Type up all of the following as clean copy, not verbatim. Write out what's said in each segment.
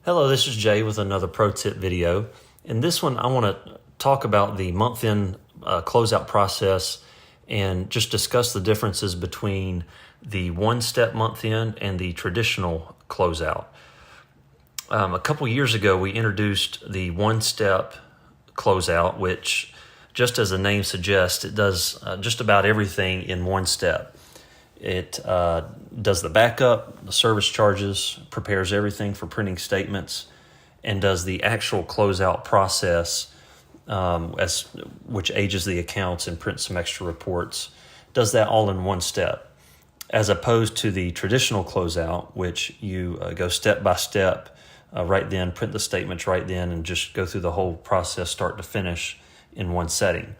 Hello, this is Jay with another pro tip video. In this one, I want to talk about the month-end closeout process and just discuss the differences between the one-step month-end and the traditional closeout. A couple years ago, we introduced the one-step closeout, which, just as the name suggests, it does just about everything in one step. It does the backup, the service charges, prepares everything for printing statements, and does the actual closeout process, which ages the accounts and prints some extra reports. Does that all in one step, as opposed to the traditional closeout, which you go step by step right then, print the statements right then, and just go through the whole process start to finish in one setting.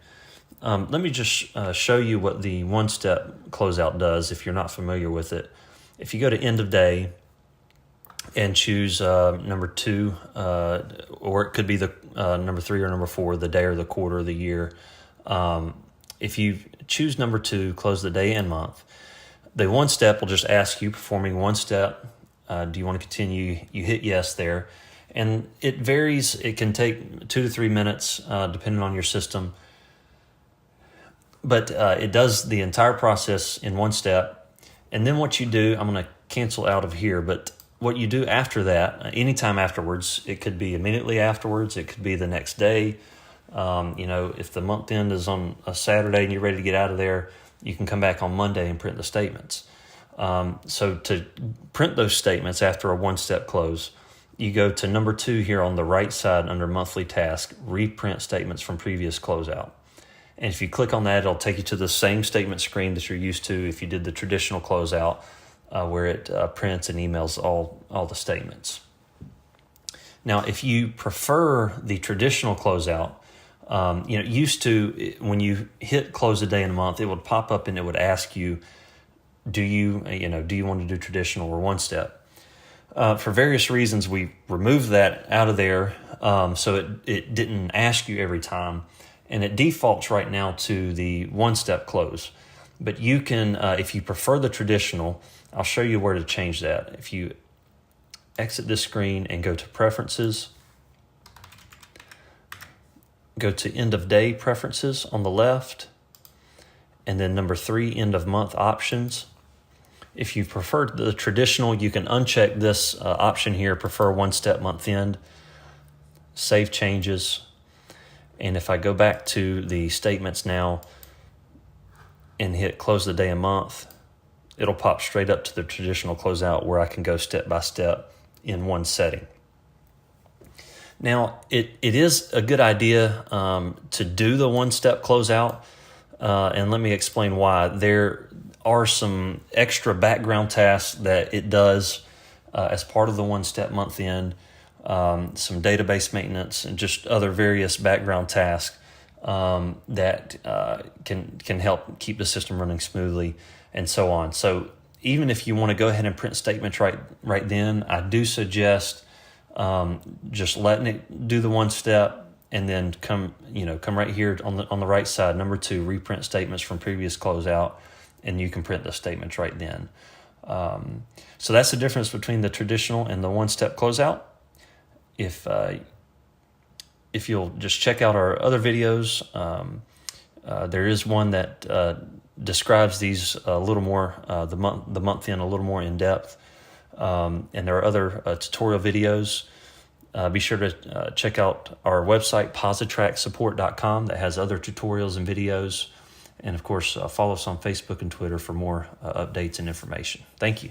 Let me just show you what the one-step closeout does if you're not familiar with it. If you go to end of day and choose number 2, or it could be the number 3 or number 4, the day or the quarter or the year. If you choose number 2, close the day and month, the one step will just ask you, performing one step, do you want to continue? You hit yes there. And it varies. It can take 2 to 3 minutes depending on your system. But it does the entire process in one step. And then what you do, I'm going to cancel out of here, but what you do after that, anytime afterwards, it could be immediately afterwards, it could be the next day. If the month end is on a Saturday and you're ready to get out of there, you can come back on Monday and print the statements. So to print those statements after a one-step close, you go to number 2 here on the right side under monthly task, reprint statements from previous closeout. And if you click on that, it'll take you to the same statement screen that you're used to if you did the traditional closeout, where it prints and emails all the statements. Now, if you prefer the traditional closeout, used to, when you hit close a day in a month, it would pop up and it would ask you, do you want to do traditional or one step? For various reasons, we removed that out of there, so it didn't ask you every time. And it defaults right now to the one-step close. But you can, if you prefer the traditional, I'll show you where to change that. If you exit this screen and go to Preferences, go to End of Day Preferences on the left, and then number 3, End of Month Options. If you prefer the traditional, you can uncheck this option here, Prefer One-Step Month End, Save Changes. And if I go back to the statements now and hit close the day and month, it'll pop straight up to the traditional closeout where I can go step by step in one setting. Now, it is a good idea to do the one-step closeout, and let me explain why. There are some extra background tasks that it does as part of the one-step month end. Some database maintenance and just other various background tasks that can help keep the system running smoothly and so on. So even if you want to go ahead and print statements right then, I do suggest just letting it do the one step and then come right here on the right side, number 2, reprint statements from previous closeout, and you can print the statements right then. So that's the difference between the traditional and the one-step closeout. If you'll just check out our other videos, there is one that describes these a little more, the month end a little more in depth, and there are other tutorial videos. Be sure to check out our website, PositrakSupport.com, that has other tutorials and videos, and of course follow us on Facebook and Twitter for more updates and information. Thank you.